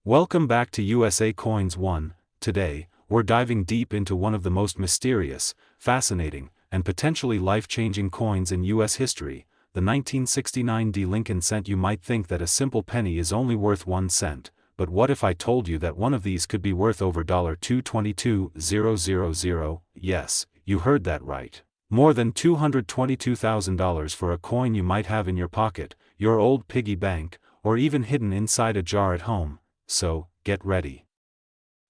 Welcome back to USA Coins 1. Today, we're diving deep into one of the most mysterious, fascinating, and potentially life-changing coins in US history, the 1969 Lincoln cent. You might think that a simple penny is only worth 1 cent, but what if I told you that one of these could be worth over $222,000? Yes, you heard that right. More than $222,000 for a coin you might have in your pocket, your old piggy bank, or even hidden inside a jar at home. So, get ready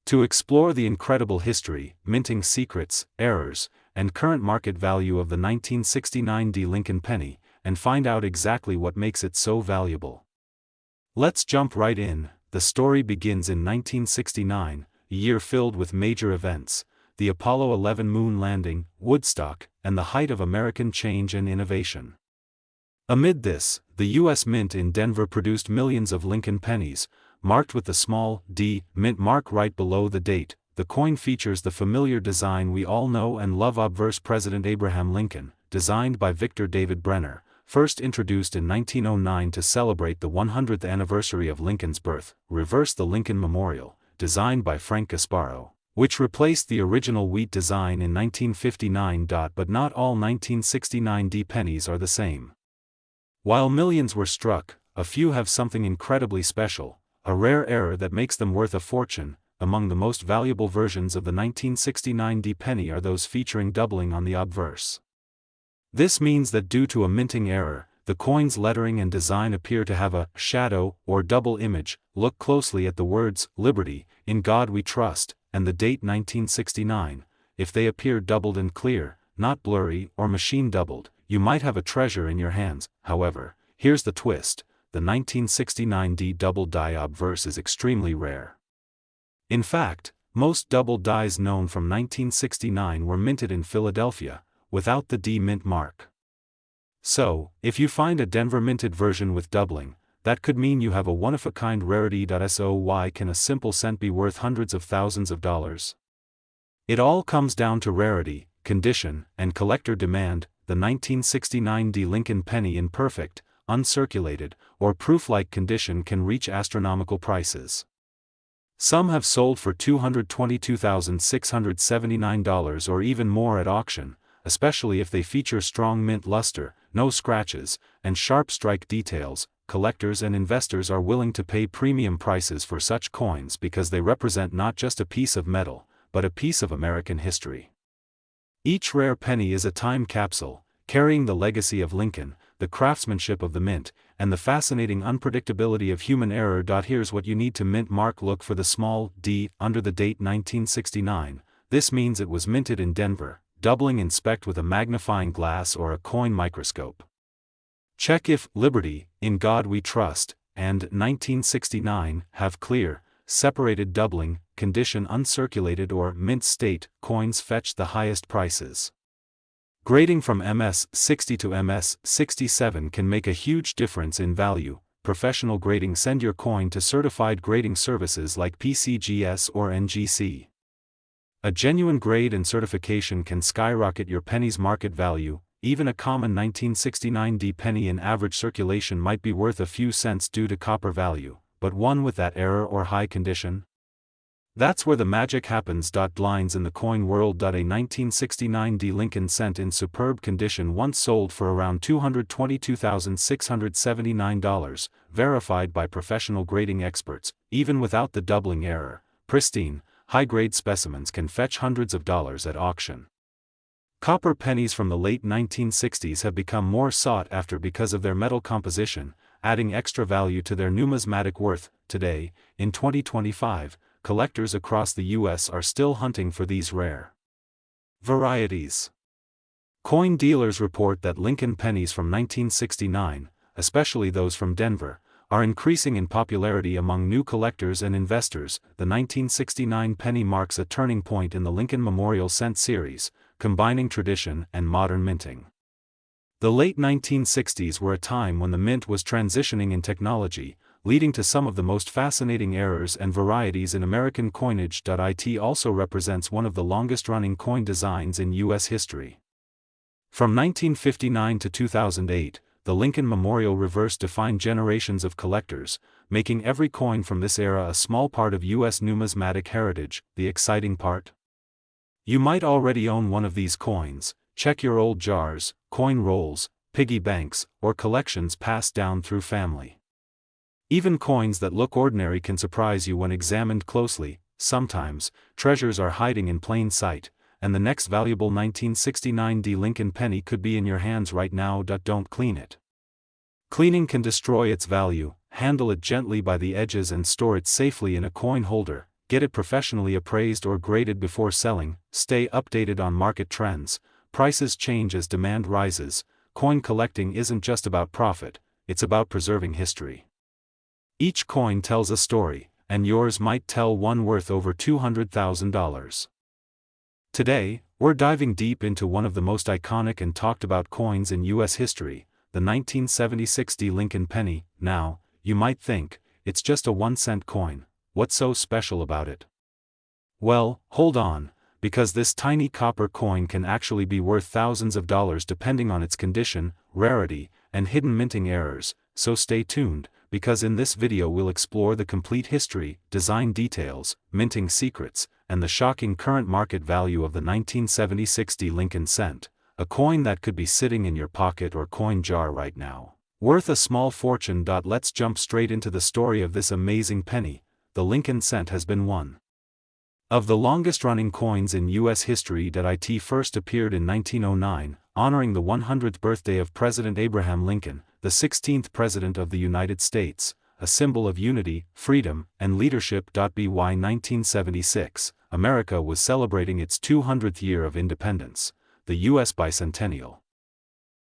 to explore the incredible history, minting secrets, errors, and current market value of the 1969 Lincoln penny, and find out exactly what makes it so valuable. Let's jump right in. The story begins in 1969, a year filled with major events: the Apollo 11 moon landing, Woodstock, and the height of American change and innovation. Amid this, the U.S. Mint in Denver produced millions of Lincoln pennies, marked with the small d mint mark right below the date. The coin features the familiar design we all know and love: obverse President Abraham Lincoln, designed by Victor David Brenner, first introduced in 1909 to celebrate the 100th anniversary of Lincoln's birth; reverse the Lincoln Memorial, designed by Frank Gasparo, which replaced the original wheat design in 1959. But not all 1969 pennies are the same. While millions were struck, a few have something incredibly special, a rare error that makes them worth a fortune. Among the most valuable versions of the 1969 penny are those featuring doubling on the obverse. This means that due to a minting error, the coin's lettering and design appear to have a shadow or double image. Look closely at the words "Liberty, in God We Trust," and the date 1969. If they appear doubled and clear, not blurry or machine doubled, you might have a treasure in your hands. However, here's the twist: the 1969 double die obverse is extremely rare. In fact, most double dies known from 1969 were minted in Philadelphia, without the D mint mark. So, if you find a Denver minted version with doubling, that could mean you have a one-of-a-kind rarity. So why can a simple cent be worth hundreds of thousands of dollars? It all comes down to rarity, condition, and collector demand. The 1969 Lincoln penny in perfect, uncirculated, or proof-like condition can reach astronomical prices. Some have sold for $222,679 or even more at auction, especially if they feature strong mint luster, no scratches, and sharp strike details. Collectors and investors are willing to pay premium prices for such coins because they represent not just a piece of metal, but a piece of American history. Each rare penny is a time capsule, carrying the legacy of Lincoln, the craftsmanship of the mint, and the fascinating unpredictability of human error. Here's what you need to mint mark: look for the small d under the date 1969. This means it was minted in Denver. Doubling: inspect with a magnifying glass or a coin microscope. Check if "Liberty, in God We Trust," and 1969 have clear, separated doubling. Condition: uncirculated or mint state. Coins fetch the highest prices. Grading from MS-60 to MS-67 can make a huge difference in value. Professional grading: send your coin to certified grading services like PCGS or NGC. A genuine grade and certification can skyrocket your penny's market value. Even a common 1969 penny in average circulation might be worth a few cents due to copper value, but one with that error or high condition? That's where the magic happens. Lines in the coin world. A 1969 Lincoln cent in superb condition once sold for around $222,679, verified by professional grading experts. Even without the doubling error, pristine, high-grade specimens can fetch hundreds of dollars at auction. Copper pennies from the late 1960s have become more sought after because of their metal composition, adding extra value to their numismatic worth. Today, in 2025, collectors across the U.S. are still hunting for these rare varieties. Coin dealers report that Lincoln pennies from 1969, especially those from Denver, are increasing in popularity among new collectors and investors. The 1969 penny marks a turning point in the Lincoln Memorial cent series, combining tradition and modern minting. The late 1960s were a time when the mint was transitioning in technology, leading to some of the most fascinating errors and varieties in American coinage. It also represents one of the longest-running coin designs in U.S. history. From 1959 to 2008, the Lincoln Memorial reverse defined generations of collectors, making every coin from this era a small part of U.S. numismatic heritage. The exciting part? You might already own one of these coins. Check your old jars, coin rolls, piggy banks, or collections passed down through family. Even coins that look ordinary can surprise you when examined closely. Sometimes, treasures are hiding in plain sight, and the next valuable 1969 Lincoln penny could be in your hands right now. Don't clean it. Cleaning can destroy its value. Handle it gently by the edges and store it safely in a coin holder. Get it professionally appraised or graded before selling. Stay updated on market trends. Prices change as demand rises. Coin collecting isn't just about profit, it's about preserving history. Each coin tells a story, and yours might tell one worth over $200,000. Today, we're diving deep into one of the most iconic and talked about coins in U.S. history, the 1976 Lincoln penny. Now, you might think, it's just a 1-cent coin. What's so special about it? Well, hold on, because this tiny copper coin can actually be worth thousands of dollars depending on its condition, rarity, and hidden minting errors. So stay tuned, because in this video we'll explore the complete history, design details, minting secrets, and the shocking current market value of the 1976 Lincoln cent, a coin that could be sitting in your pocket or coin jar right now, worth a small fortune. Let's jump straight into the story of this amazing penny. The Lincoln cent has been one of the longest-running coins in U.S. history. It first appeared in 1909, honoring the 100th birthday of President Abraham Lincoln, the 16th President of the United States, a symbol of unity, freedom, and leadership. By 1976, America was celebrating its 200th year of independence, the U.S. bicentennial.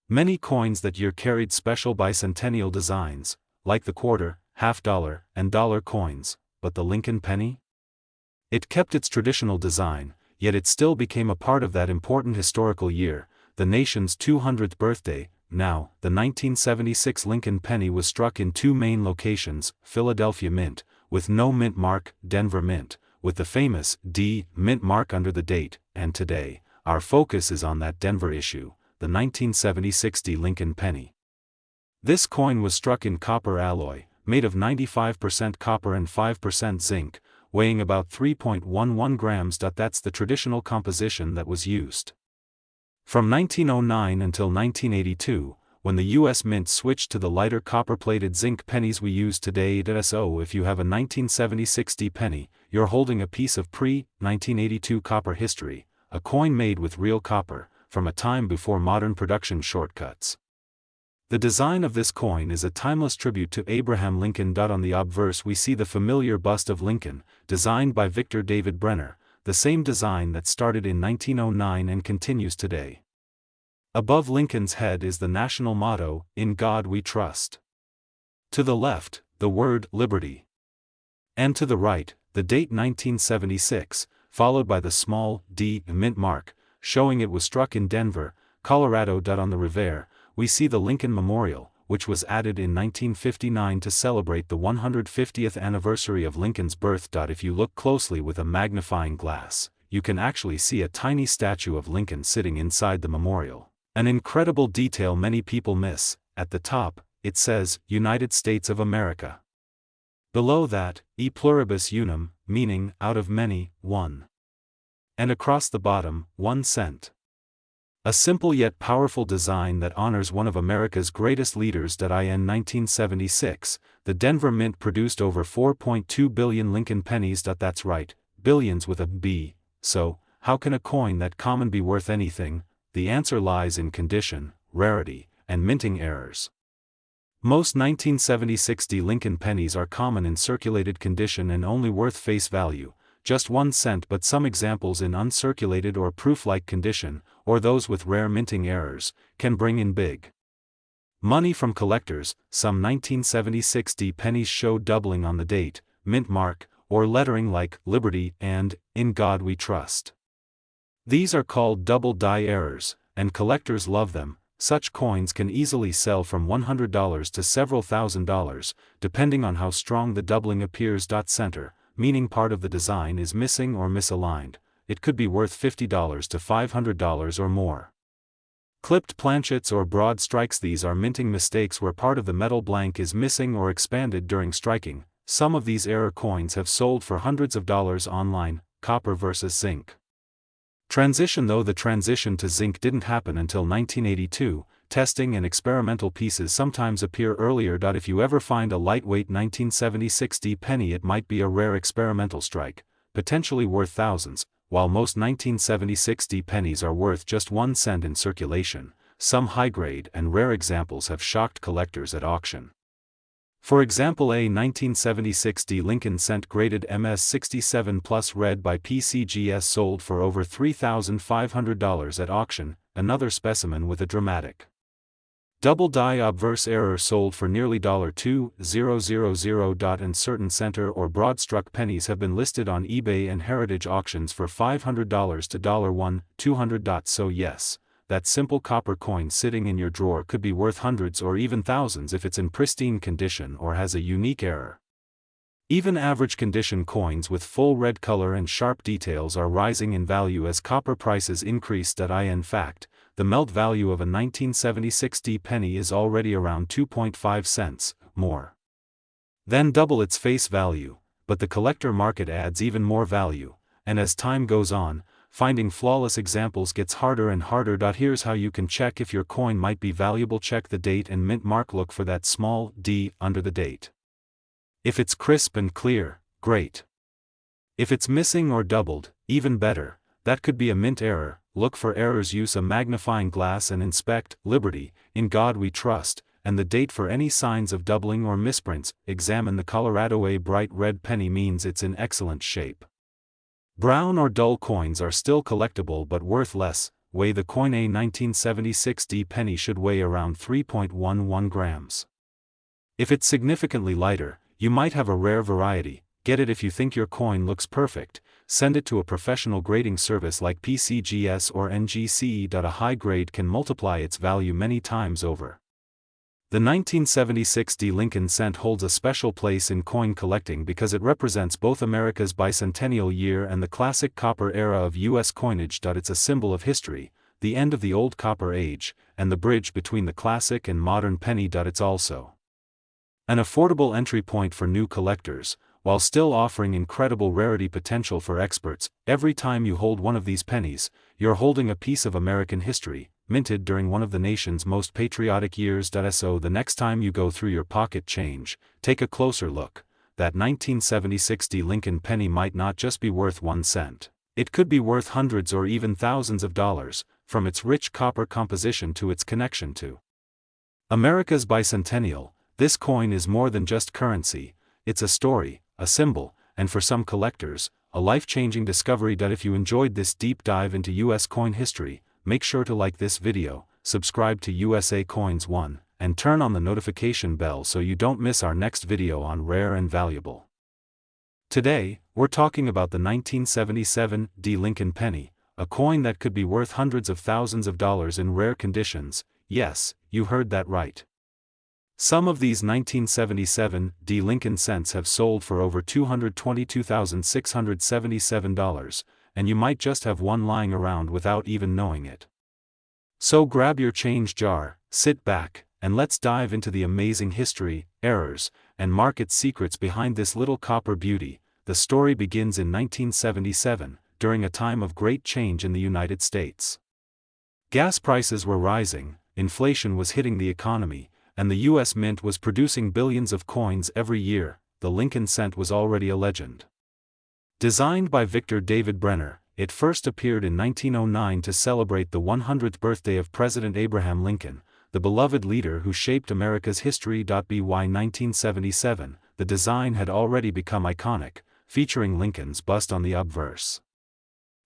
Many coins that year carried special bicentennial designs, like the quarter, half-dollar, and dollar coins, but the Lincoln penny? It kept its traditional design, yet it still became a part of that important historical year, the nation's 200th birthday. Now, the 1976 Lincoln penny was struck in two main locations: Philadelphia Mint, with no mint mark; Denver Mint, with the famous D mint mark under the date. And today, our focus is on that Denver issue, the 1976 Lincoln penny. This coin was struck in copper alloy, made of 95% copper and 5% zinc, weighing about 3.11 grams. That's the traditional composition that was used. From 1909 until 1982, when the U.S. Mint switched to the lighter copper-plated zinc pennies we use today. So if you have a 1976 penny, you're holding a piece of pre-1982 copper history, a coin made with real copper, from a time before modern production shortcuts. The design of this coin is a timeless tribute to Abraham Lincoln. On the obverse we see the familiar bust of Lincoln, designed by Victor David Brenner, the same design that started in 1909 and continues today. Above Lincoln's head is the national motto, "In God We Trust." To the left, the word "Liberty." And to the right, the date 1976, followed by the small D mint mark, showing it was struck in Denver, Colorado. On the reverse, we see the Lincoln Memorial, which was added in 1959 to celebrate the 150th anniversary of Lincoln's birth. If you look closely with a magnifying glass, you can actually see a tiny statue of Lincoln sitting inside the memorial. An incredible detail many people miss. At the top, it says, United States of America. Below that, E pluribus unum, meaning, out of many, one. And across the bottom, 1 cent. A simple yet powerful design that honors one of America's greatest leaders. In 1976, the Denver Mint produced over 4.2 billion Lincoln pennies. That's right, billions with a B. So, how can a coin that common be worth anything? The answer lies in condition, rarity, and minting errors. Most 1976 Lincoln pennies are common in circulated condition and only worth face value, just 1 cent, but some examples in uncirculated or proof-like condition, or those with rare minting errors, can bring in big money from collectors. Some 1976 pennies show doubling on the date, mint mark, or lettering like Liberty and In God We Trust. These are called double die errors, and collectors love them. Such coins can easily sell from $100 to several $1,000s, depending on how strong the doubling appears. Center, meaning part of the design is missing or misaligned, it could be worth $50 to $500 or more. Clipped planchets or broad strikes. These are minting mistakes where part of the metal blank is missing or expanded during striking. Some of these error coins have sold for hundreds of dollars online. Copper versus zinc. Transition. Though the transition to zinc didn't happen until 1982, testing and experimental pieces sometimes appear earlier. If you ever find a lightweight 1976 D penny, it might be a rare experimental strike, potentially worth thousands. While most 1976 D pennies are worth just 1 cent in circulation, some high-grade and rare examples have shocked collectors at auction. For example, a 1976 D Lincoln cent graded MS67 Plus red by PCGS sold for over $3,500 at auction. Another specimen with a dramatic double die obverse error sold for nearly $2,000. And certain center or broad-struck pennies have been listed on eBay and heritage auctions for $500 to $1,200. So yes, that simple copper coin sitting in your drawer could be worth hundreds or even thousands if it's in pristine condition or has a unique error. Even average condition coins with full red color and sharp details are rising in value as copper prices increase. In fact, the melt value of a 1976 D penny is already around 2.5 cents, more than double its face value, but the collector market adds even more value, and as time goes on, finding flawless examples gets harder and harder. Here's how you can check if your coin might be valuable. Check the date and mint mark. Look for that small D under the date. If it's crisp and clear, great. If it's missing or doubled, even better, that could be a mint error. Look for errors. Use a magnifying glass and inspect. Liberty, in God we trust, and the date for any signs of doubling or misprints. Examine the Colorado. A bright red penny means it's in excellent shape. Brown or dull coins are still collectible but worth less. Weigh the coin. A 1976 D penny should weigh around 3.11 grams. If it's significantly lighter, you might have a rare variety. Get it. If you think your coin looks perfect, send it to a professional grading service like PCGS or NGC. A high grade can multiply its value many times over. The 1976 D Lincoln cent holds a special place in coin collecting because it represents both America's bicentennial year and the classic copper era of U.S. coinage. It's a symbol of history, the end of the old copper age, and the bridge between the classic and modern penny. It's also an affordable entry point for new collectors, while still offering incredible rarity potential for experts. Every time you hold one of these pennies, you're holding a piece of American history, minted during one of the nation's most patriotic years. So the next time you go through your pocket change, take a closer look. That 1976 D Lincoln penny might not just be worth 1 cent. It could be worth hundreds or even thousands of dollars, from its rich copper composition to its connection to America's bicentennial. This coin is more than just currency, it's a story, a symbol, and for some collectors, a life-changing discovery. If you enjoyed this deep dive into U.S. coin history, make sure to like this video, subscribe to USA Coins 1, and turn on the notification bell so you don't miss our next video on rare and valuable. Today, we're talking about the 1977 D Lincoln penny, a coin that could be worth hundreds of thousands of dollars in rare conditions. Yes, you heard that right. Some of these 1977 D Lincoln cents have sold for over $222,677, and you might just have one lying around without even knowing it. So grab your change jar, sit back, and let's dive into the amazing history, errors, and market secrets behind this little copper beauty. The story begins in 1977, during a time of great change in the United States. Gas prices were rising, inflation was hitting the economy, and the U.S. Mint was producing billions of coins every year. The Lincoln cent was already a legend. Designed by Victor David Brenner, it first appeared in 1909 to celebrate the 100th birthday of President Abraham Lincoln, the beloved leader who shaped America's history. By 1977, the design had already become iconic, featuring Lincoln's bust on the obverse.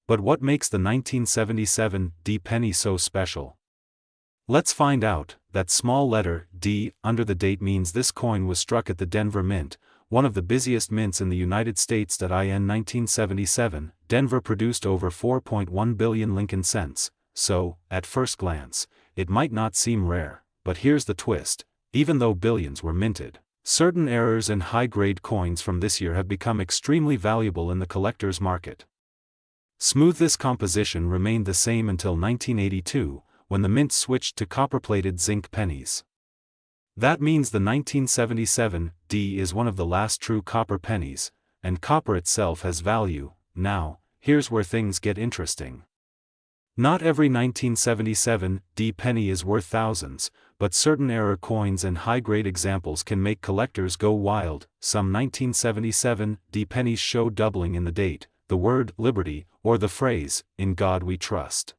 But what makes the 1977 D penny so special? Let's find out. That small letter, D, under the date means this coin was struck at the Denver Mint, one of the busiest mints in the United States. In 1977, Denver produced over 4.1 billion Lincoln cents, so, at first glance, it might not seem rare, but here's the twist. Even though billions were minted, certain errors and high-grade coins from this year have become extremely valuable in the collector's market. Smoothness composition remained the same until 1982, when the mint switched to copper-plated zinc pennies. That means the 1977 D is one of the last true copper pennies, and copper itself has value. Now, here's where things get interesting. Not every 1977 D penny is worth thousands, but certain error coins and high-grade examples can make collectors go wild. Some 1977 D pennies show doubling in the date, the word liberty, or the phrase, "In God we trust."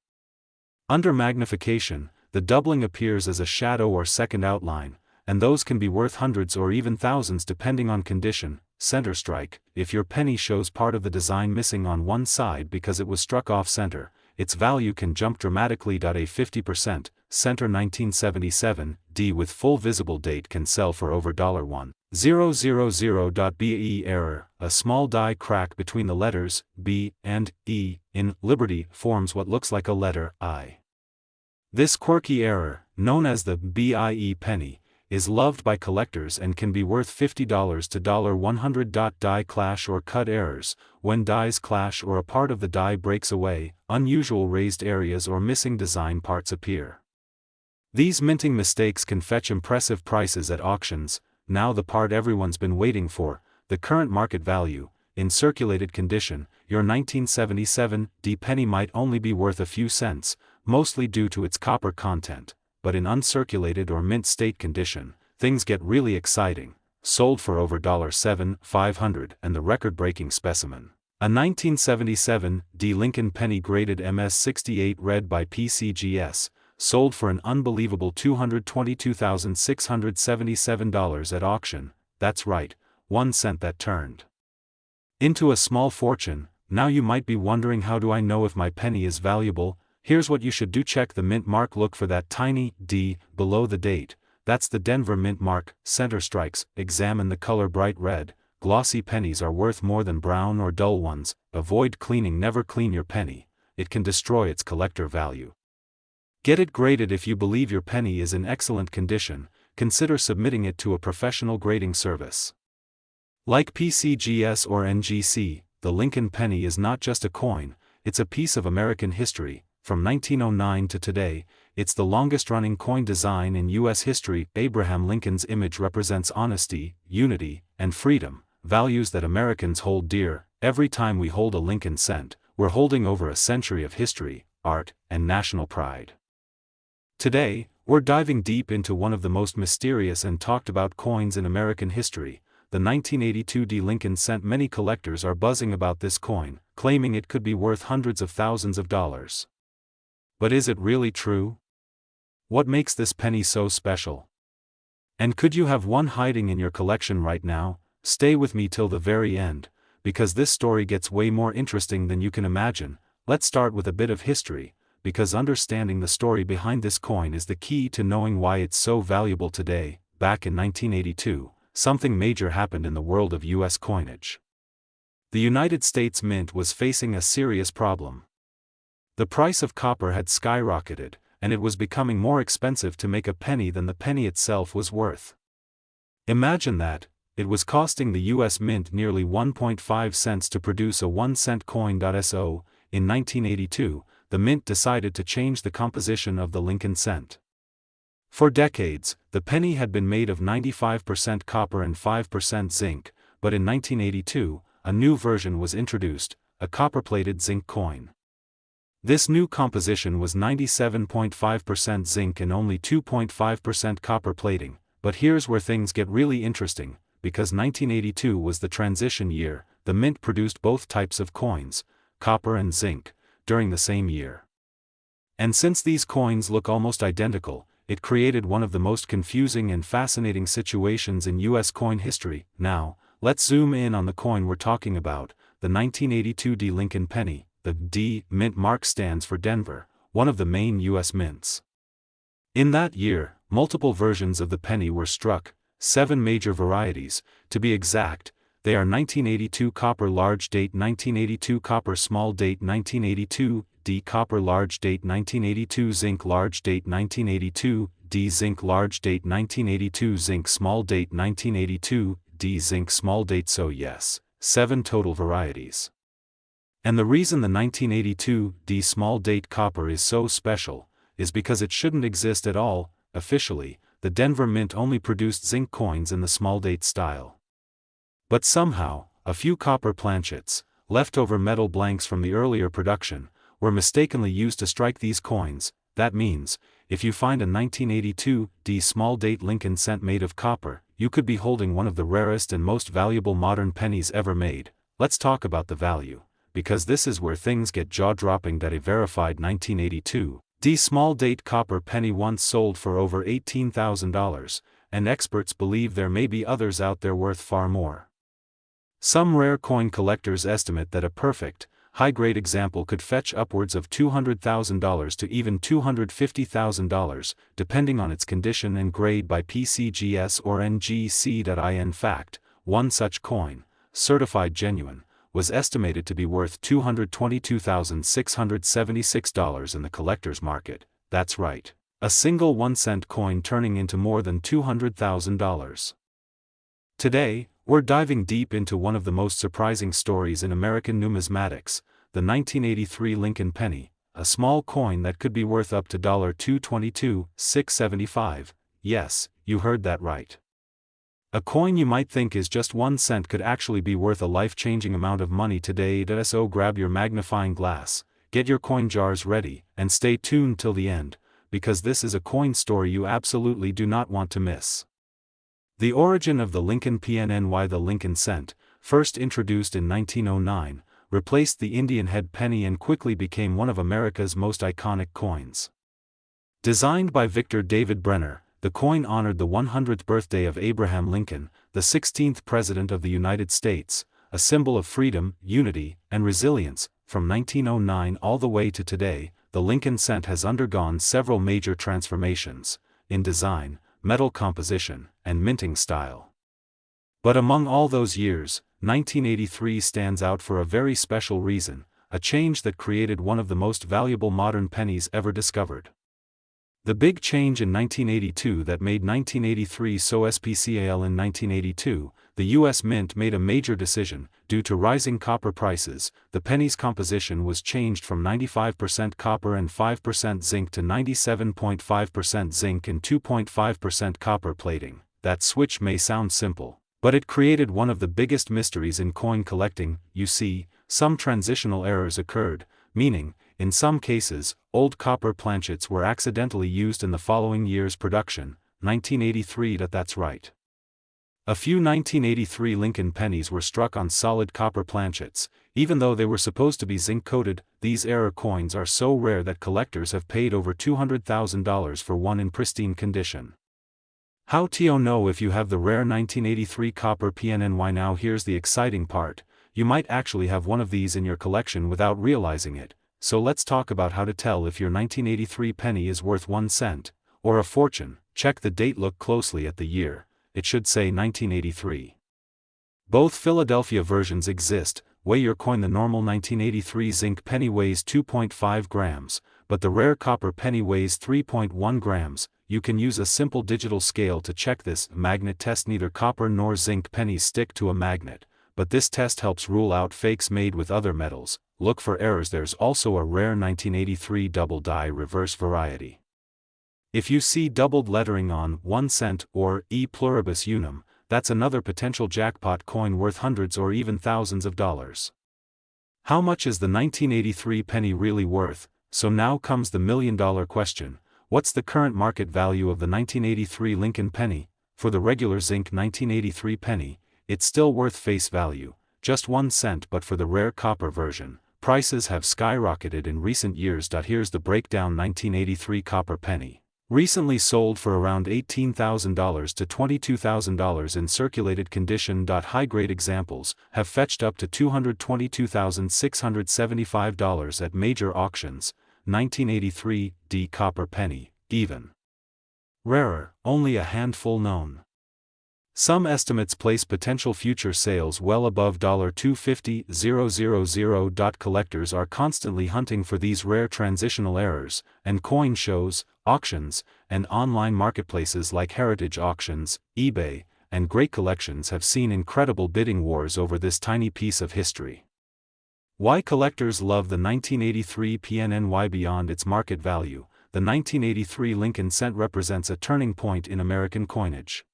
Under magnification, the doubling appears as a shadow or second outline, and those can be worth hundreds or even thousands depending on condition. Center strike: if your penny shows part of the design missing on one side because it was struck off center, its value can jump dramatically. A 50% center 1977 D with full visible date can sell for over $1,000. Error: a small die crack between the letters B and E in Liberty forms what looks like a letter I. This quirky error, known as the BIE penny, is loved by collectors and can be worth $50 to $100. Die clash or cut errors: when dies clash or a part of the die breaks away, unusual raised areas or missing design parts appear. These minting mistakes can fetch impressive prices at auctions. Now the part everyone's been waiting for, the current market value. In circulated condition, your 1977 D penny might only be worth a few cents, mostly due to its copper content. But in uncirculated or mint state condition, things get really exciting. Sold for over $7,500 and the record-breaking specimen. A 1977 D Lincoln penny graded MS-68 read by PCGS, sold for an unbelievable $222,677 at auction. That's right, 1 cent that turned into a small fortune. Now you might be wondering, how do I know if my penny is valuable? Here's what you should do: check the mint mark, look for that tiny D below the date. That's the Denver mint mark. Center strikes: examine the color. Bright red, glossy pennies are worth more than brown or dull ones. Avoid cleaning. Never clean your penny, it can destroy its collector value. Get it graded. If you believe your penny is in excellent condition, consider submitting it to a professional grading service like PCGS or NGC. The Lincoln penny is not just a coin, it's a piece of American history. From 1909 to today, it's the longest-running coin design in U.S. history. Abraham Lincoln's image represents honesty, unity, and freedom, values that Americans hold dear. Every time we hold a Lincoln cent, we're holding over a century of history, art, and national pride. Today, we're diving deep into one of the most mysterious and talked-about coins in American history, the 1982 D Lincoln cent. Many collectors are buzzing about this coin, claiming it could be worth hundreds of thousands of dollars. But is it really true? What makes this penny so special? And could you have one hiding in your collection right now? Stay with me till the very end, because this story gets way more interesting than you can imagine. Let's start with a bit of history, because understanding the story behind this coin is the key to knowing why it's so valuable today. Back in 1982, something major happened in the world of U.S. coinage. The United States Mint was facing a serious problem. The price of copper had skyrocketed, and it was becoming more expensive to make a penny than the penny itself was worth. Imagine that, it was costing the U.S. Mint nearly 1.5 cents to produce a 1-cent coin. So, in 1982, the Mint decided to change the composition of the Lincoln cent. For decades, the penny had been made of 95% copper and 5% zinc, but in 1982, a new version was introduced, a copper-plated zinc coin. This new composition was 97.5% zinc and only 2.5% copper plating. But here's where things get really interesting, because 1982 was the transition year. The Mint produced both types of coins, copper and zinc, during the same year. And since these coins look almost identical, it created one of the most confusing and fascinating situations in U.S. coin history. Now, let's zoom in on the coin we're talking about, the 1982 D Lincoln penny. The D mint mark stands for Denver, one of the main U.S. mints. In that year, multiple versions of the penny were struck, 7 major varieties, to be exact. They are 1982 copper large date, 1982 copper small date, 1982 D copper large date, 1982 zinc large date, 1982 D zinc large date, 1982 zinc small date, 1982 D zinc small date. So yes, 7 total varieties. And the reason the 1982 D small date copper is so special is because it shouldn't exist at all. Officially, the Denver Mint only produced zinc coins in the small date style. But somehow, a few copper planchets, leftover metal blanks from the earlier production, were mistakenly used to strike these coins. That means, if you find a 1982 small date Lincoln cent made of copper, you could be holding one of the rarest and most valuable modern pennies ever made. Let's talk about the value, because this is where things get jaw-dropping. That a verified 1982 small date copper penny once sold for over $18,000, and experts believe there may be others out there worth far more. Some rare coin collectors estimate that a perfect, high-grade example could fetch upwards of $200,000 to even $250,000, depending on its condition and grade by PCGS or NGC.I. In fact, one such coin, certified genuine, was estimated to be worth $222,676 in the collector's market. That's right, a single 1-cent coin turning into more than $200,000. Today, we're diving deep into one of the most surprising stories in American numismatics, the 1983 Lincoln penny, a small coin that could be worth up to $222,675. Yes, you heard that right. A coin you might think is just 1 cent could actually be worth a life-changing amount of money today. So grab your magnifying glass, get your coin jars ready, and stay tuned till the end, because this is a coin story you absolutely do not want to miss. The origin of the Lincoln PNNY. The Lincoln cent, first introduced in 1909, replaced the Indian head penny and quickly became one of America's most iconic coins. Designed by Victor David Brenner, the coin honored the 100th birthday of Abraham Lincoln, the 16th President of the United States, a symbol of freedom, unity, and resilience. From 1909 all the way to today, the Lincoln cent has undergone several major transformations, in design, metal composition, and minting style. But among all those years, 1983 stands out for a very special reason, a change that created one of the most valuable modern pennies ever discovered. The big change in 1982 that made 1983 so special. In 1982, the U.S. Mint made a major decision. Due to rising copper prices, the penny's composition was changed from 95% copper and 5% zinc to 97.5% zinc and 2.5% copper plating. That switch may sound simple, but it created one of the biggest mysteries in coin collecting. You see, some transitional errors occurred, meaning, in some cases, old copper planchets were accidentally used in the following year's production, 1983. That's right. A few 1983 Lincoln pennies were struck on solid copper planchets, even though they were supposed to be zinc-coated. These error coins are so rare that collectors have paid over $200,000 for one in pristine condition. How to know if you have the rare 1983 copper PNNY? Now here's the exciting part, you might actually have one of these in your collection without realizing it. So let's talk about how to tell if your 1983 penny is worth 1 cent, or a fortune. Check the date, look closely at the year, it should say 1983. Both Philadelphia versions exist. Weigh your coin. The normal 1983 zinc penny weighs 2.5 grams, but the rare copper penny weighs 3.1 grams. You can use a simple digital scale to check this. Magnet test. Neither copper nor zinc pennies stick to a magnet, but this test helps rule out fakes made with other metals. Look for errors. There's also a rare 1983 double die reverse variety. If you see doubled lettering on 1 cent or E pluribus unum, that's another potential jackpot coin worth hundreds or even thousands of dollars. How much is the 1983 penny really worth? So now comes the million-dollar question. What's the current market value of the 1983 Lincoln penny? For the regular zinc 1983 penny, it's still worth face value, just 1 cent, but for the rare copper version, prices have skyrocketed in recent years. Here's the breakdown. 1983 copper penny, recently sold for around $18,000 to $22,000 in circulated condition. High-grade examples have fetched up to $222,675 at major auctions. 1983 copper penny, even rarer, only a handful known. Some estimates place potential future sales well above $250,000. Collectors are constantly hunting for these rare transitional errors, and coin shows, auctions, and online marketplaces like Heritage Auctions, eBay, and Great Collections have seen incredible bidding wars over this tiny piece of history. Why collectors love the 1983 PNNY beyond its market value? the 1983 Lincoln cent represents a turning point in American coinage.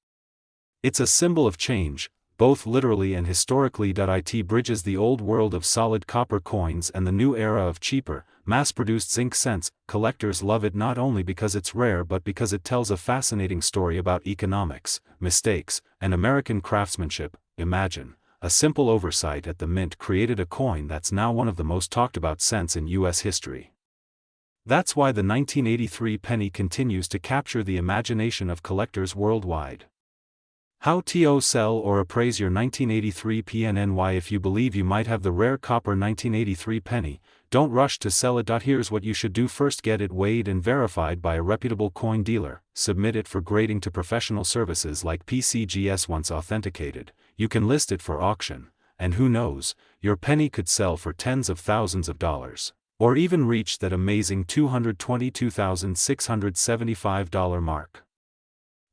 It's a symbol of change, both literally and historically. It bridges the old world of solid copper coins and the new era of cheaper, mass-produced zinc cents. Collectors love it not only because it's rare but because it tells a fascinating story about economics, mistakes, and American craftsmanship. Imagine, a simple oversight at the mint created a coin that's now one of the most talked about cents in U.S. history. That's why the 1983 penny continues to capture the imagination of collectors worldwide. How to sell or appraise your 1983 PNNY. If you believe you might have the rare copper 1983 penny, don't rush to sell it. Here's what you should do. First, get it weighed and verified by a reputable coin dealer. Submit it for grading to professional services like PCGS. Once authenticated, you can list it for auction, and who knows, your penny could sell for tens of thousands of dollars, or even reach that amazing $222,675 mark.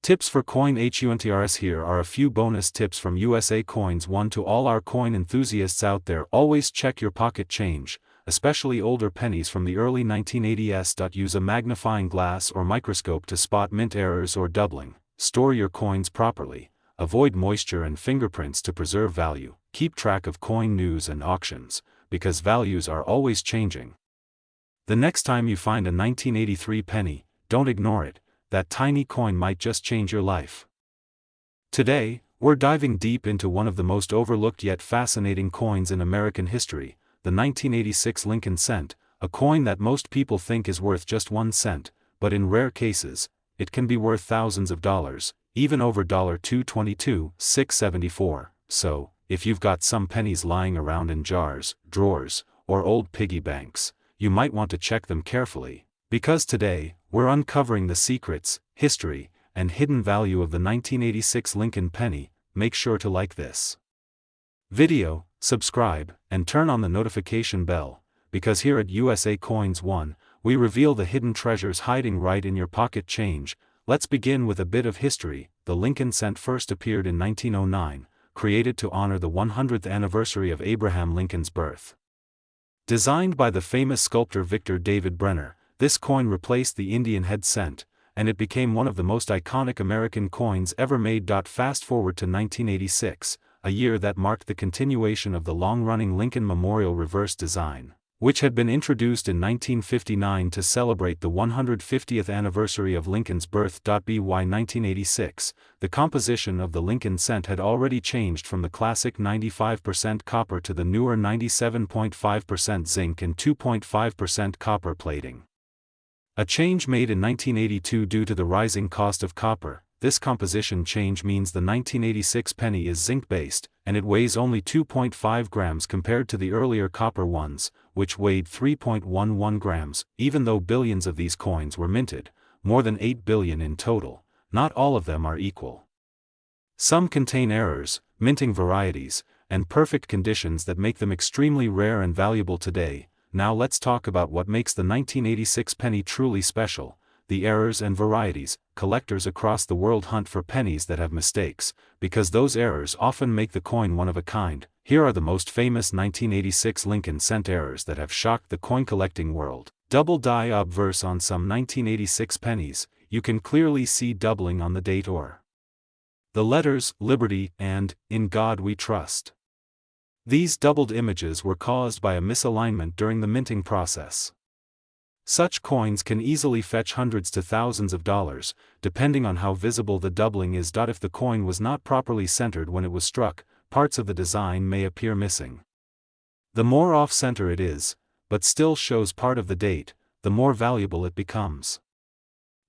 Tips for coin hunters. Here are a few bonus tips from USA Coins. 1. To all our coin enthusiasts out there, always check your pocket change, especially older pennies from the early 1980s. Use a magnifying glass or microscope to spot mint errors or doubling. Store your coins properly. Avoid moisture and fingerprints to preserve value. Keep track of coin news and auctions, because values are always changing. The next time you find a 1983 penny, don't ignore it. That tiny coin might just change your life. Today, we're diving deep into one of the most overlooked yet fascinating coins in American history, the 1986 Lincoln cent, a coin that most people think is worth just 1 cent, but in rare cases, it can be worth thousands of dollars, even over $222,674. So, if you've got some pennies lying around in jars, drawers, or old piggy banks, you might want to check them carefully. Because today, we're uncovering the secrets, history, and hidden value of the 1986 Lincoln penny. Make sure to like this video, subscribe, and turn on the notification bell, because here at USA Coins 1, we reveal the hidden treasures hiding right in your pocket change. Let's begin with a bit of history. The Lincoln cent first appeared in 1909, created to honor the 100th anniversary of Abraham Lincoln's birth. Designed by the famous sculptor Victor David Brenner, this coin replaced the Indian head cent, and it became one of the most iconic American coins ever made. Fast forward to 1986, a year that marked the continuation of the long-running Lincoln Memorial reverse design, which had been introduced in 1959 to celebrate the 150th anniversary of Lincoln's birth. By 1986, the composition of the Lincoln cent had already changed from the classic 95% copper to the newer 97.5% zinc and 2.5% copper plating. A change made in 1982 due to the rising cost of copper. This composition change means the 1986 penny is zinc-based, and it weighs only 2.5 grams compared to the earlier copper ones, which weighed 3.11 grams. Even though billions of these coins were minted, more than 8 billion in total, not all of them are equal. Some contain errors, minting varieties, and perfect conditions that make them extremely rare and valuable today. Now let's talk about what makes the 1986 penny truly special: the errors and varieties. Collectors across the world hunt for pennies that have mistakes, because those errors often make the coin one of a kind. Here are the most famous 1986 Lincoln cent errors that have shocked the coin collecting world. Double die obverse. On some 1986 pennies, you can clearly see doubling on the date or the letters Liberty and In God We Trust. These doubled images were caused by a misalignment during the minting process. Such coins can easily fetch hundreds to thousands of dollars, depending on how visible the doubling is. If the coin was not properly centered when it was struck, parts of the design may appear missing. The more off-center it is, but still shows part of the date, the more valuable it becomes.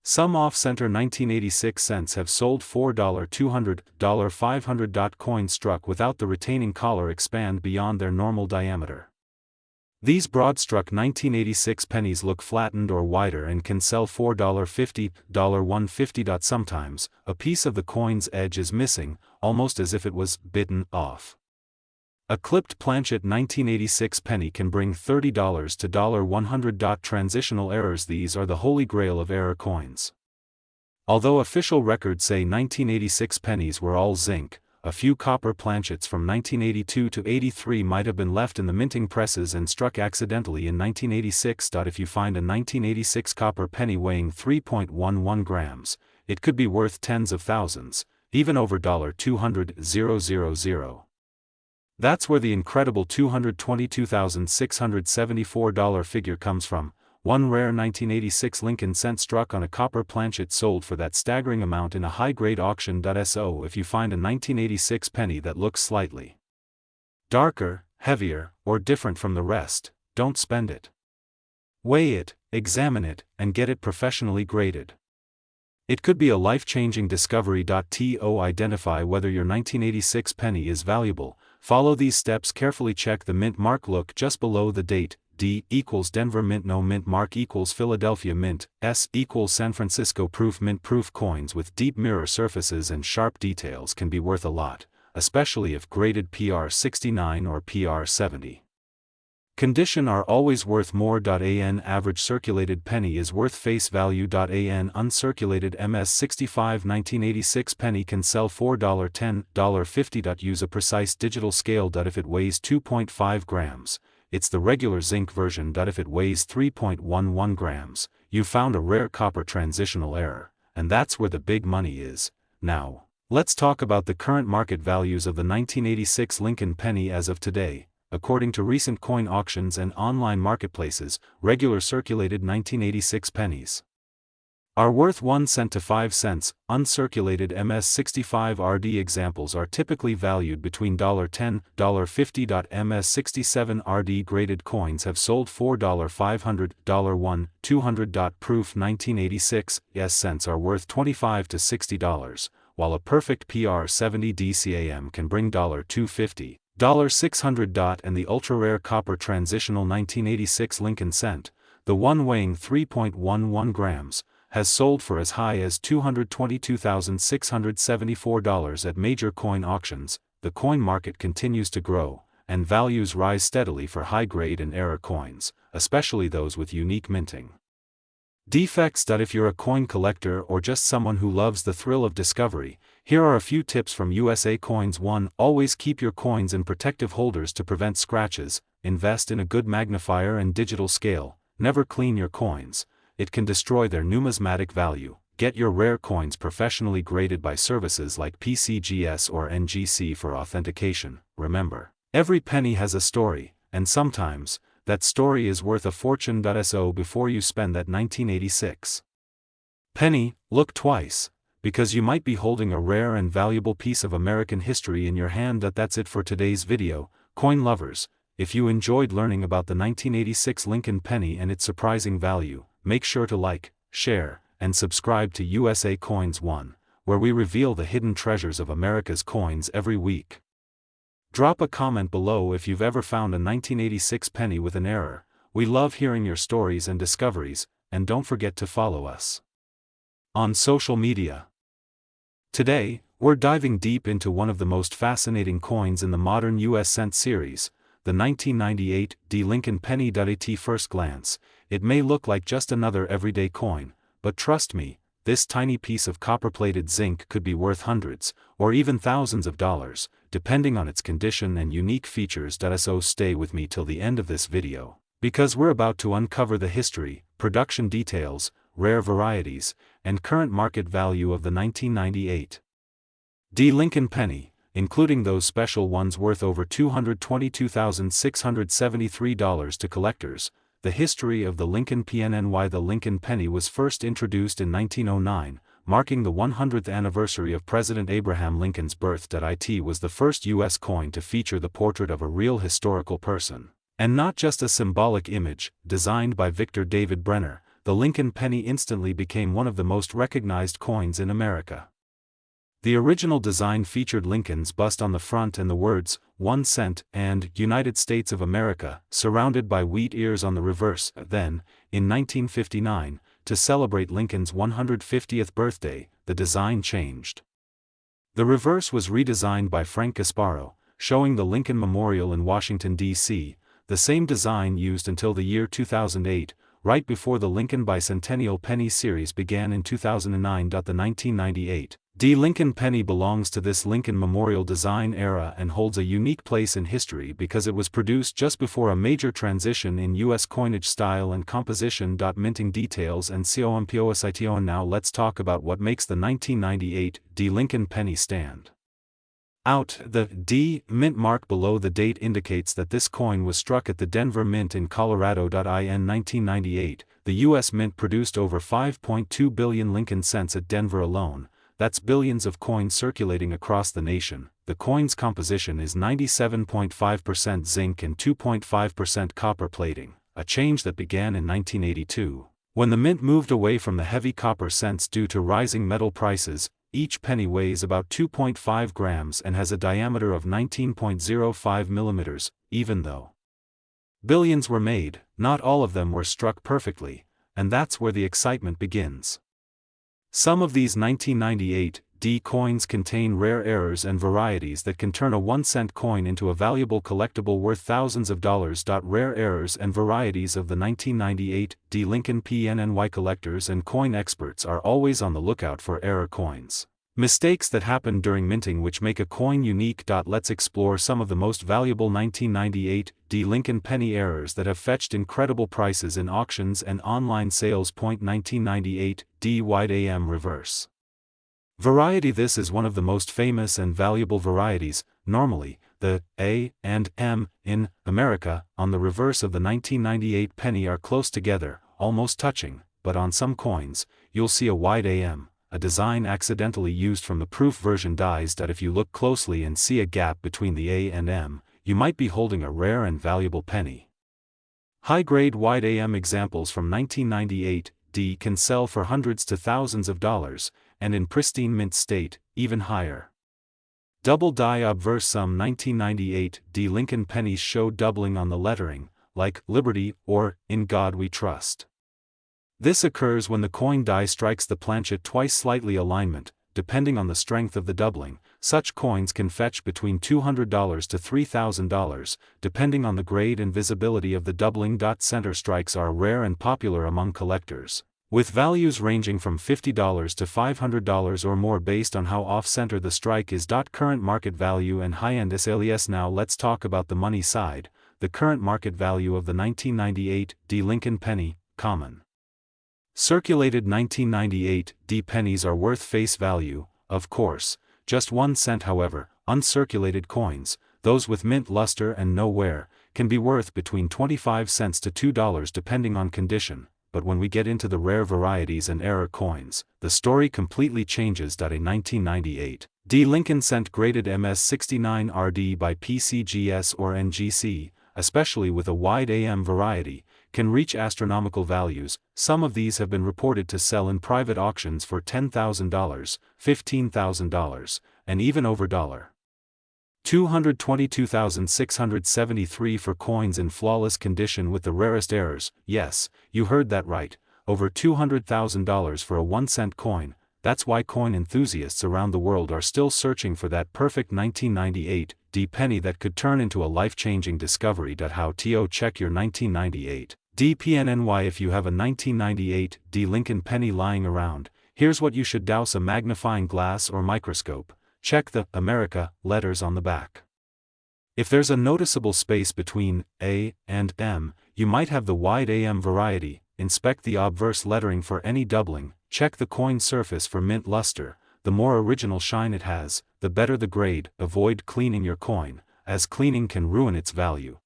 Some off-center 1986 cents have sold for $200, $500. Coins struck without the retaining collar expand beyond their normal diameter. These broad-struck 1986 pennies look flattened or wider and can sell for $50, $150. Sometimes, a piece of the coin's edge is missing, almost as if it was bitten off. A clipped planchet 1986 penny can bring $30 to $100. Transitional errors. These are the holy grail of error coins. Although official records say 1986 pennies were all zinc, A few copper planchets from 1982 to 83 might have been left in the minting presses and struck accidentally in 1986. If you find a 1986 copper penny weighing 3.11 grams, it could be worth tens of thousands, even over $200,000. That's where the incredible $222,674 figure comes from. One rare 1986 Lincoln cent struck on a copper planchet sold for that staggering amount in a high-grade auction. So if you find a 1986 penny that looks slightly darker, heavier, or different from the rest, don't spend it. Weigh it, examine it, and get it professionally graded. It could be a life-changing discovery. To identify whether your 1986 penny is valuable, follow these steps carefully. Check the mint mark. Look just below the date. D equals Denver Mint. No mint mark equals Philadelphia Mint. S equals San Francisco Proof Mint. Proof coins with deep mirror surfaces and sharp details can be worth a lot, especially if graded PR 69 or PR 70. Condition are always worth more. An average circulated penny is worth face value. An uncirculated MS65 1986 penny can sell for $10, $50. Use a precise digital scale. If it weighs 2.5 grams, it's the regular zinc version. If it weighs 3.11 grams, you found a rare copper transitional error, and that's where the big money is. Now, let's talk about the current market values of the 1986 Lincoln penny as of today. According to recent coin auctions and online marketplaces, regular circulated 1986 pennies are worth 1 cent to 5 cents. Uncirculated MS65 RD examples are typically valued between $10, $50. MS67 RD graded coins have sold for $500, $1, $200. Proof 1986 cents are worth $25 to $60, while a perfect PR 70 DCAM can bring $250, $600. And the ultra-rare copper transitional 1986 Lincoln cent, the one weighing 3.11 grams, has sold for as high as $222,674 at major coin auctions. The coin market continues to grow, and values rise steadily for high-grade and error coins, especially those with unique minting defects. If you're a coin collector or just someone who loves the thrill of discovery, here are a few tips from USA Coins. 1. Always keep your coins in protective holders to prevent scratches. Invest in a good magnifier and digital scale. Never clean your coins. It can destroy their numismatic value. Get your rare coins professionally graded by services like PCGS or NGC for authentication. Remember, every penny has a story, and sometimes, that story is worth a fortune. So before you spend that 1986 penny, look twice, because you might be holding a rare and valuable piece of American history in your hand. That's it for today's video, coin lovers. If you enjoyed learning about the 1986 Lincoln penny and its surprising value, make sure to like, share, and subscribe to USA Coins 1, where we reveal the hidden treasures of America's coins every week. Drop a comment below if you've ever found a 1986 penny with an error. We love hearing your stories and discoveries, and don't forget to follow us on social media. Today, we're diving deep into one of the most fascinating coins in the modern US cent series, the 1998 D Lincoln penny. At first glance, it may look like just another everyday coin, but trust me, this tiny piece of copper-plated zinc could be worth hundreds, or even thousands of dollars, depending on its condition and unique features. So stay with me till the end of this video, because we're about to uncover the history, production details, rare varieties, and current market value of the 1998 D Lincoln penny, including those special ones worth over $222,673 to collectors. The history of the Lincoln PNNY. The Lincoln penny was first introduced in 1909, marking the 100th anniversary of President Abraham Lincoln's birth. It was the first U.S. coin to feature the portrait of a real historical person, and not just a symbolic image. Designed by Victor David Brenner, the Lincoln penny instantly became one of the most recognized coins in America. The original design featured Lincoln's bust on the front and the words, 1 cent, and United States of America, surrounded by wheat ears on the reverse. Then, in 1959, to celebrate Lincoln's 150th birthday, the design changed. The reverse was redesigned by Frank Gasparo, showing the Lincoln Memorial in Washington, D.C., the same design used until the year 2008, right before the Lincoln Bicentennial Penny series began in 2009. The 1998 D. Lincoln penny belongs to this Lincoln Memorial design era and holds a unique place in history because it was produced just before a major transition in U.S. coinage style and composition. Minting details and composition. Now let's talk about what makes the 1998 D. Lincoln penny stand out. The D mint mark below the date indicates that this coin was struck at the Denver Mint in Colorado. In 1998, the U.S. Mint produced over 5.2 billion Lincoln cents at Denver alone. That's billions of coins circulating across the nation. The coin's composition is 97.5% zinc and 2.5% copper plating, a change that began in 1982. When the mint moved away from the heavy copper cents due to rising metal prices, each penny weighs about 2.5 grams and has a diameter of 19.05 millimeters. Even though billions were made, not all of them were struck perfectly, and that's where the excitement begins. Some of these 1998 D coins contain rare errors and varieties that can turn a 1-cent coin into a valuable collectible worth thousands of dollars. Rare errors and varieties of the 1998 D Lincoln PNNY collectors and coin experts are always on the lookout for error coins. Mistakes that happen during minting which make a coin unique. Let's explore some of the most valuable 1998 D Lincoln penny errors that have fetched incredible prices in auctions and online sales. 1998 D Wide AM Reverse Variety. This is one of the most famous and valuable varieties. Normally, the A and M in America on the reverse of the 1998 penny are close together, almost touching, but on some coins, you'll see a wide AM, a design accidentally used from the proof version dies. If you look closely and see a gap between the A and M, you might be holding a rare and valuable penny. High-grade wide AM examples from 1998 D can sell for hundreds to thousands of dollars, and in pristine mint state, even higher. Double die obverse. Some 1998 D Lincoln pennies show doubling on the lettering, like Liberty or In God We Trust. This occurs when the coin die strikes the planchet twice. Slightly alignment, depending on the strength of the doubling. Such coins can fetch between $200 to $3,000, depending on the grade and visibility of the doubling. Center strikes are rare and popular among collectors, with values ranging from $50 to $500 or more based on how off-center the strike is. Current market value and high-end SLES. Now let's talk about the money side. The current market value of the 1998 D Lincoln penny, common circulated 1998 D pennies are worth face value, of course, just 1 cent. However, uncirculated coins, those with mint luster and no wear, can be worth between 25 cents to $2 depending on condition. But when we get into the rare varieties and error coins, the story completely changes. A 1998 D Lincoln cent graded MS69RD by PCGS or NGC, especially with a wide AM variety, can reach astronomical values. Some of these have been reported to sell in private auctions for $10,000, $15,000, and even over $222,673 for coins in flawless condition with the rarest errors. Yes, you heard that right, over $200,000 for a 1-cent coin. That's why coin enthusiasts around the world are still searching for that perfect 1998 D penny that could turn into a life-changing discovery. How to check your 1998 D PNNY. If you have a 1998 D Lincoln penny lying around, here's what you should: douse a magnifying glass or microscope. Check the America letters on the back. If there's a noticeable space between A and M, you might have the wide AM variety. Inspect the obverse lettering for any doubling. Check the coin surface for mint luster. The more original shine it has, the better the grade. Avoid cleaning your coin, as cleaning can ruin its value.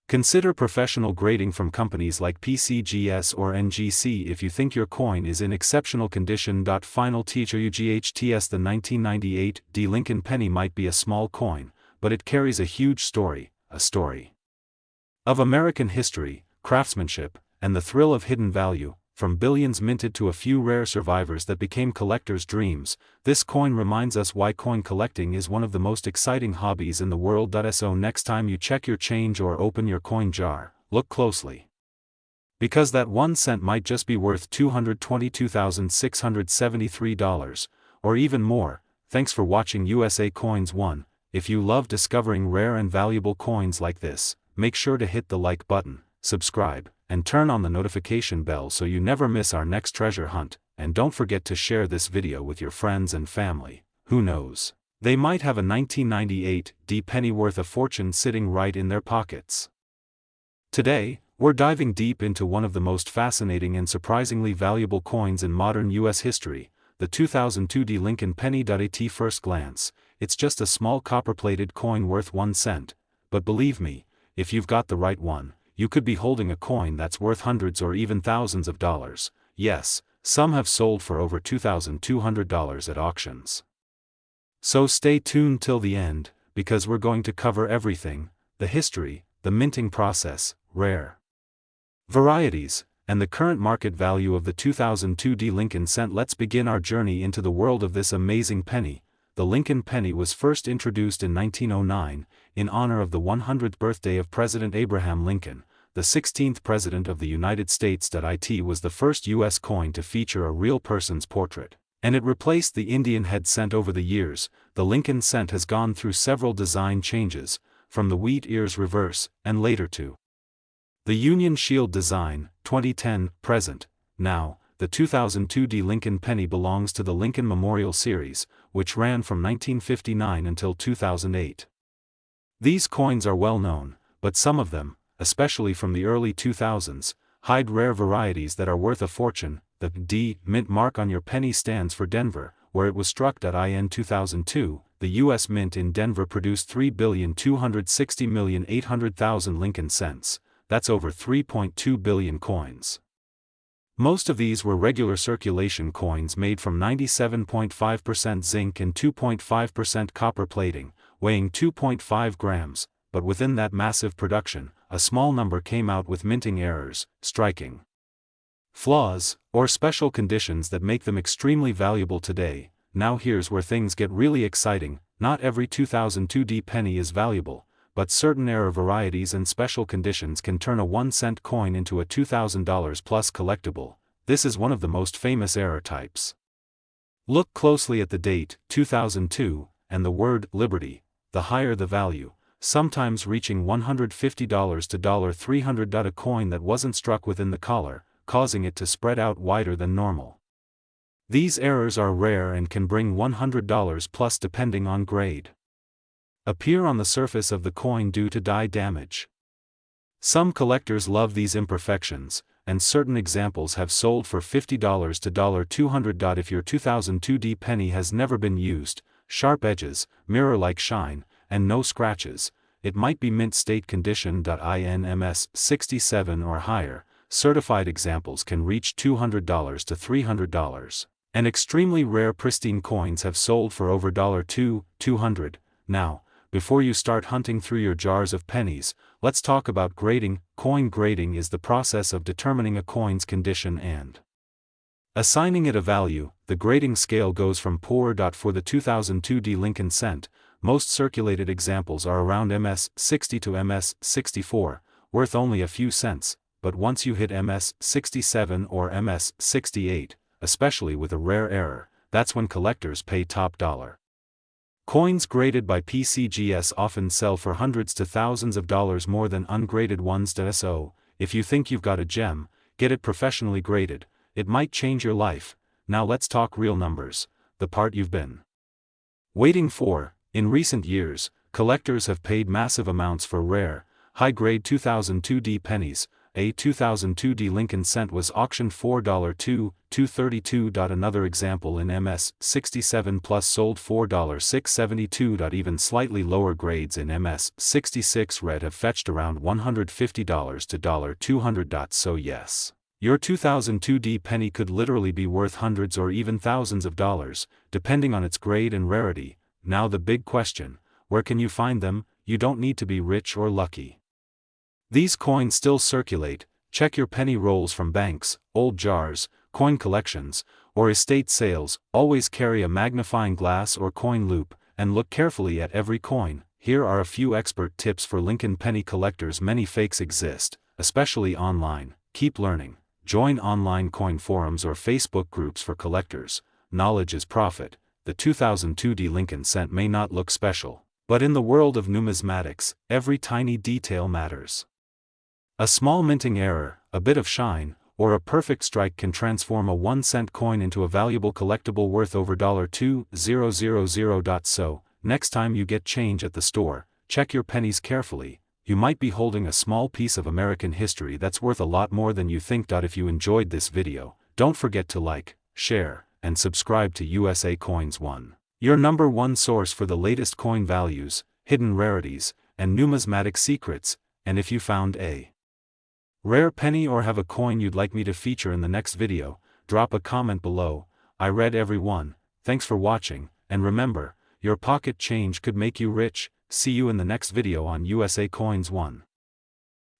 Consider professional grading from companies like PCGS or NGC if you think your coin is in exceptional condition. Final THUGHTS. The 1998 D Lincoln penny might be a small coin, but it carries a huge story, a story of American history, craftsmanship, and the thrill of hidden value. From billions minted to a few rare survivors that became collectors' dreams, this coin reminds us why coin collecting is one of the most exciting hobbies in the world. So next time you check your change or open your coin jar, look closely, because that 1 cent might just be worth $222,673, or even more. Thanks for watching USA Coins 1. If you love discovering rare and valuable coins like this, make sure to hit the like button, subscribe, and turn on the notification bell so you never miss our next treasure hunt. and don't forget to share this video with your friends and family. Who knows? They might have a 1998 D penny worth a fortune sitting right in their pockets. Today, we're diving deep into one of the most fascinating and surprisingly valuable coins in modern U.S. history, the 2002 D Lincoln penny. At first glance, it's just a small copper-plated coin worth 1 cent, but believe me, if you've got the right one, you could be holding a coin that's worth hundreds or even thousands of dollars. Yes, some have sold for over $2,200 at auctions. So stay tuned till the end, because we're going to cover everything: the history, the minting process, rare varieties, and the current market value of the 2002 D Lincoln cent. Let's begin our journey into the world of this amazing penny. The Lincoln penny was first introduced in 1909, in honor of the 100th birthday of President Abraham Lincoln, the 16th President of the United States. It was the first U.S. coin to feature a real person's portrait, and it replaced the Indian head cent. Over the years, the Lincoln cent has gone through several design changes, from the wheat ears reverse, and later to the Union Shield design. 2010, present. Now, the 2002 D Lincoln penny belongs to the Lincoln Memorial Series, which ran from 1959 until 2008. These coins are well known, but some of them, especially from the early 2000s, hide rare varieties that are worth a fortune. The D Mint mark on your penny stands for Denver, where it was struck. In 2002, the U.S. Mint in Denver produced 3,260,800,000 Lincoln cents. That's over 3.2 billion coins. Most of these were regular circulation coins made from 97.5% zinc and 2.5% copper plating, weighing 2.5 grams, but within that massive production, a small number came out with minting errors, striking flaws, or special conditions that make them extremely valuable today. Now here's where things get really exciting. Not every 2002 D penny is valuable, but certain error varieties and special conditions can turn a 1-cent coin into a $2,000 plus collectible. This is one of the most famous error types. Look closely at the date, 2002, and the word Liberty. The higher the value, sometimes reaching $150 to $300. A coin that wasn't struck within the collar, causing it to spread out wider than normal. These errors are rare and can bring $100 plus depending on grade. Appear on the surface of the coin due to dye damage. Some collectors love these imperfections, and certain examples have sold for $50 to $200. If your 2002 D penny has never been used, sharp edges, mirror-like shine, and no scratches, it might be mint state condition. In MS 67 or higher, certified examples can reach $200 to $300, and extremely rare pristine coins have sold for over $200. Now, before you start hunting through your jars of pennies, let's talk about grading. Coin grading is the process of determining a coin's condition and assigning it a value. The grading scale goes from poor. For the 2002 D Lincoln cent, most circulated examples are around MS 60 to MS 64, worth only a few cents, but once you hit MS 67 or MS 68, especially with a rare error, that's when collectors pay top dollar. Coins graded by PCGS often sell for hundreds to thousands of dollars more than ungraded ones. So, if you think you've got a gem, get it professionally graded. It might change your life. Now let's talk real numbers, the part you've been waiting for. In recent years, collectors have paid massive amounts for rare, high-grade 2002 D pennies. A 2002 D Lincoln cent was auctioned for $2.32. Another example in MS 67 plus sold for $6.72. Even slightly lower grades in MS 66 red have fetched around $150 to $200. So yes, your 2002 D penny could literally be worth hundreds or even thousands of dollars, depending on its grade and rarity. Now the big question: where can you find them? You don't need to be rich or lucky. These coins still circulate. Check your penny rolls from banks, old jars, coin collections, or estate sales. Always carry a magnifying glass or coin loop, and look carefully at every coin. Here are a few expert tips for Lincoln penny collectors. Many fakes exist, especially online. Keep learning. Join online coin forums or Facebook groups for collectors. Knowledge is profit. The 2002 D Lincoln cent may not look special, but in the world of numismatics, every tiny detail matters. A small minting error, a bit of shine, or a perfect strike can transform a 1-cent coin into a valuable collectible worth over $2,000. So, next time you get change at the store, check your pennies carefully. You might be holding a small piece of American history that's worth a lot more than you think. If you enjoyed this video, don't forget to like, share, and subscribe to USA Coins 1, your #1 source for the latest coin values, hidden rarities, and numismatic secrets. And if you found a rare penny or have a coin you'd like me to feature in the next video, drop a comment below. I read every one. Thanks for watching, and remember, your pocket change could make you rich. See you in the next video on USA Coins 1.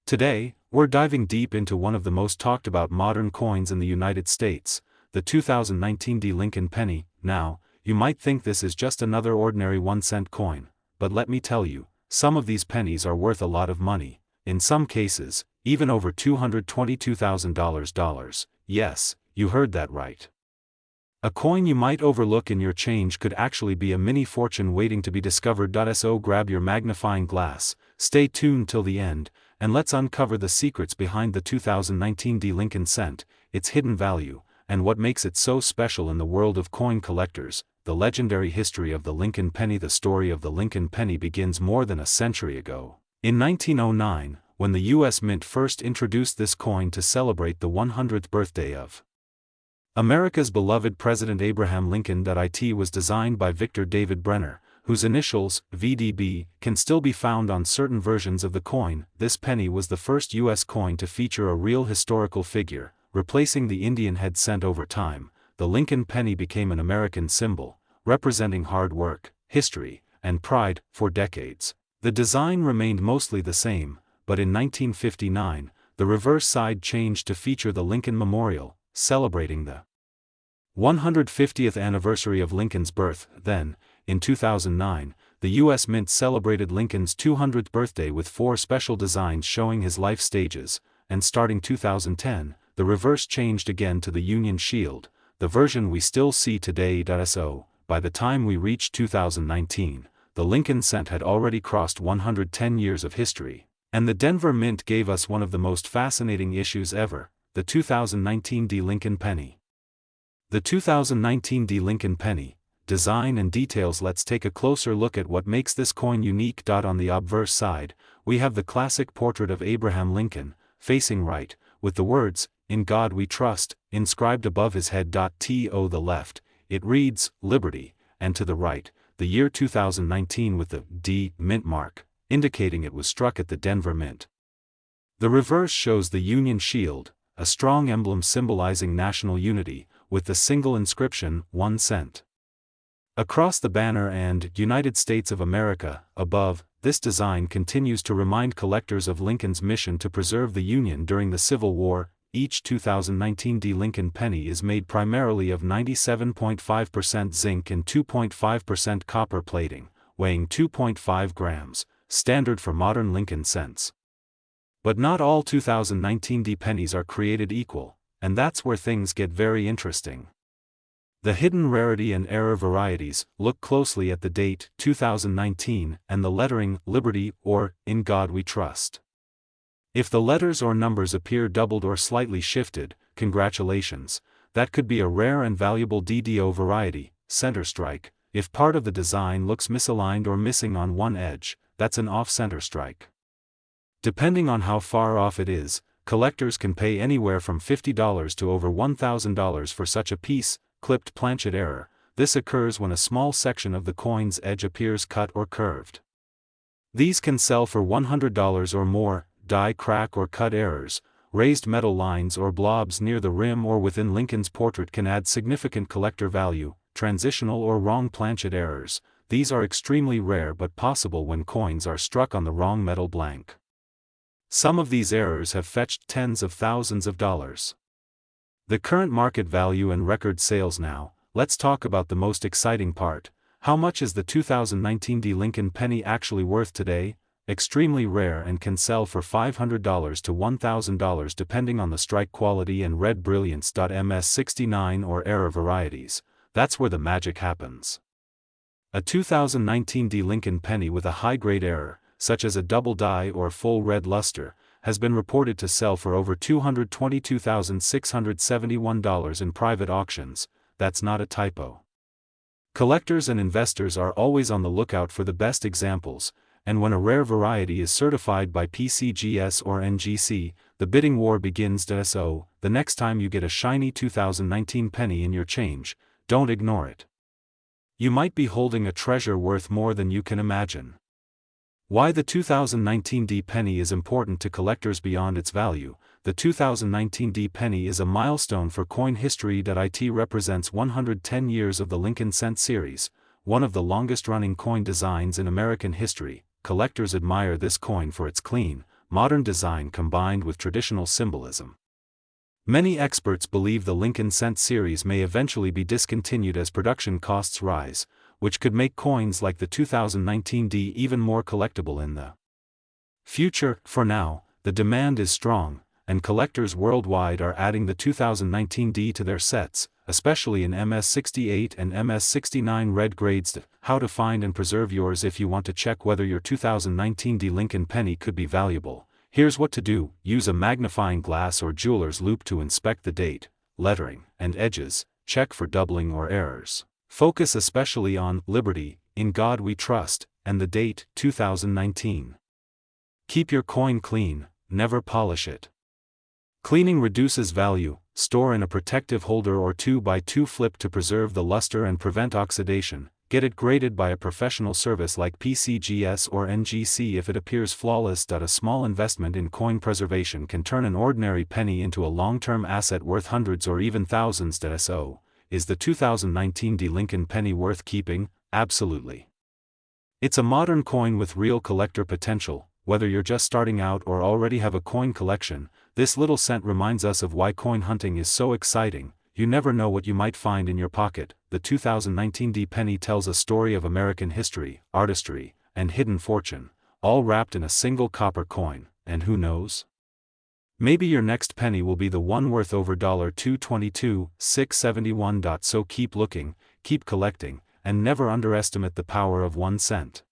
Today, we're diving deep into one of the most talked about modern coins in the United States, the 2019 Lincoln penny. Now, you might think this is just another ordinary 1-cent coin, but let me tell you, some of these pennies are worth a lot of money, in some cases, even over $222,000. Yes, you heard that right. A coin you might overlook in your change could actually be a mini fortune waiting to be discovered. So grab your magnifying glass, stay tuned till the end, and let's uncover the secrets behind the 2019 Lincoln cent, its hidden value, and what makes it so special in the world of coin collectors. The legendary history of the Lincoln penny. The story of the Lincoln penny begins more than a century ago. In 1909, when the U.S. Mint first introduced this coin to celebrate the 100th birthday of America's beloved President Abraham Lincoln. It was designed by Victor David Brenner, whose initials, VDB, can still be found on certain versions of the coin. This penny was the first U.S. coin to feature a real historical figure, replacing the Indian head cent. Over time, the Lincoln penny became an American symbol, representing hard work, history, and pride. For decades, the design remained mostly the same, but in 1959, the reverse side changed to feature the Lincoln Memorial, celebrating the 150th anniversary of Lincoln's birth. Then, in 2009, the U.S. Mint celebrated Lincoln's 200th birthday with 4 special designs showing his life stages, and starting 2010, the reverse changed again to the Union Shield, the version we still see today. So, by the time we reached 2019, the Lincoln cent had already crossed 110 years of history, and the Denver Mint gave us one of the most fascinating issues ever, the 2019 Lincoln penny. The 2019 Lincoln penny, design and details. Let's take a closer look at what makes this coin unique. On the obverse side, we have the classic portrait of Abraham Lincoln, facing right, with the words, "In God We Trust," inscribed above his head. To the left, it reads, "Liberty," and to the right, the year 2019 with the D Mint mark, indicating it was struck at the Denver Mint. The reverse shows the Union Shield, a strong emblem symbolizing national unity, with the single inscription, 1 cent. Across the banner and United States of America, above, this design continues to remind collectors of Lincoln's mission to preserve the Union during the Civil War. Each 2019 Lincoln penny is made primarily of 97.5% zinc and 2.5% copper plating, weighing 2.5 grams, standard for modern Lincoln cents. But not all 2019 pennies are created equal, and that's where things get very interesting. The hidden rarity and error varieties. Look closely at the date, 2019, and the lettering, Liberty, or, In God We Trust. If the letters or numbers appear doubled or slightly shifted, congratulations, that could be a rare and valuable DDO variety. Center strike. If part of the design looks misaligned or missing on one edge, that's an off-center strike. Depending on how far off it is, collectors can pay anywhere from $50 to over $1,000 for such a piece. Clipped planchet error. This occurs when a small section of the coin's edge appears cut or curved. These can sell for $100 or more. Die crack or cut errors. Raised metal lines or blobs near the rim or within Lincoln's portrait can add significant collector value. Transitional or wrong planchet errors. These are extremely rare but possible when coins are struck on the wrong metal blank. Some of these errors have fetched tens of thousands of dollars. The current market value and record sales. Now, let's talk about the most exciting part. How much is the 2019 Lincoln penny actually worth today? Extremely rare and can sell for $500 to $1,000 depending on the strike quality and red brilliance. MS69 or error varieties. That's where the magic happens. A 2019 Lincoln penny with a high-grade error, such as a double die or full red luster, has been reported to sell for over $222,671 in private auctions. That's not a typo. Collectors and investors are always on the lookout for the best examples, and when a rare variety is certified by PCGS or NGC, the bidding war begins. So, the next time you get a shiny 2019 penny in your change, don't ignore it. You might be holding a treasure worth more than you can imagine. Why the 2019 D penny is important to collectors beyond its value. The 2019 D penny is a milestone for coin history. It represents 110 years of the Lincoln Cent series, one of the longest-running coin designs in American history. Collectors admire this coin for its clean, modern design combined with traditional symbolism. Many experts believe the Lincoln Cent series may eventually be discontinued as production costs rise, which could make coins like the 2019 D even more collectible in the future. For now, the demand is strong, and collectors worldwide are adding the 2019 D to their sets, especially in MS68 and MS69 red grades. How to find and preserve yours. If you want to check whether your 2019 D Lincoln penny could be valuable, here's what to do. Use a magnifying glass or jeweler's loupe to inspect the date, lettering, and edges. Check for doubling or errors. Focus especially on Liberty, In God We Trust, and the date, 2019. Keep your coin clean, never polish it. Cleaning reduces value. Store in a protective holder or 2x2 flip to preserve the luster and prevent oxidation. Get it graded by a professional service like PCGS or NGC if it appears flawless. A small investment in coin preservation can turn an ordinary penny into a long-term asset worth hundreds or even thousands. So, is the 2019 D Lincoln penny worth keeping? Absolutely. It's a modern coin with real collector potential. Whether you're just starting out or already have a coin collection, this little cent reminds us of why coin hunting is so exciting. You never know what you might find in your pocket. The 2019 D penny tells a story of American history, artistry, and hidden fortune, all wrapped in a single copper coin. And who knows? Maybe your next penny will be the one worth over $222,671. So keep looking, keep collecting, and never underestimate the power of 1 cent.